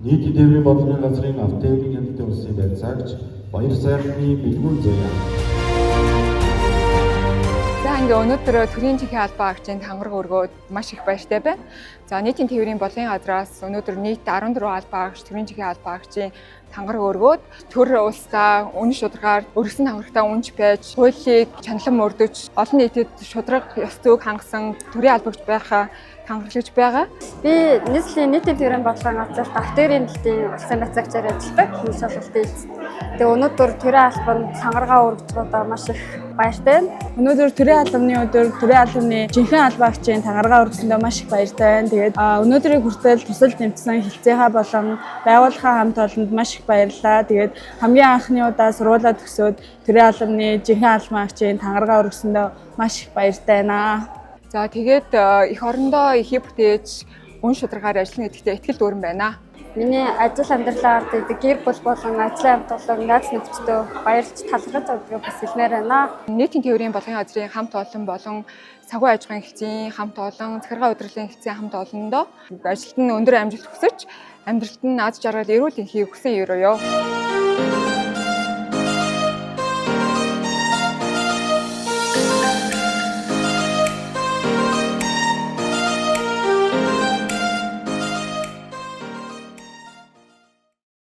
нийтийн тээврийн бодлогын газрын автотээврийн хяналтын улсын байцаагч Баяр сайхны Бэлгүүн Заяа. За ингээ өнөөдөр төрийн чихийн албан агчийн тангараг өргөөд маш их баяртай байна. За нийтийн тээврийн бодлогын газраас өнөөдөр нийт 14 албан агч төрийн чихийн албан агчийн тангараг өргөөд төр улсаа үнэ шударгаар өргөсөн тангарагтаа үнж байж хуулийг чанлан мөрдөж олон нийтэд шударга ёс зүйг хангасан төрийн албагч байхаа тангарагч байгаа. Би нийслэлийн нийтийн тээврийн бодлогын газарт автотээврийн дэлхийн улсын байцаагчаар ажилладаг хүн шалгалтын эцэст. Тэгээ өнөөдөр төрийн албанд тангаргаа өргөж байгаадаа маш их баяртай байна. Өнөөдөр төрийн албаны өдөр төрийн албаны жинхэнэ албан агчийн тангаргаа өргөсөндөө маш их баяртай байна. Тэгээд өнөөдрийн хүртэл тусал тэмцсэн хилцээхаа болон байгууллагын хамт олонд маш их баярлалаа. Тэгээд хамгийн анхны удаа сургуулаа төгсөөд төрийн албаны жинхэнэ албан агчийн тангаргаа өргөсөндөө маш их баяртай байна. За тэгээд эх орондоо эхий бүтээж үн шударгаар ажиллана гэдэгтээ ихтгэл дүүрэн байна. Миний ажил амьдралаар гэр бүл болон ажлын хамт олон найз нөхдөдөө баярлж талархаж авдгийг бас хэлмээр байна. Нийтийн тээврийн бодлогын газрын хамт олон болон санхүү аж ахуйн хэлтсийн хамт олон захиргаа удирдлагын хэлтсийн хамт олондоо ажилд нь өндөр амжилт хүсэж амьдралд нь аз жаргал эрүүл энхийг хүсэн өрөөё.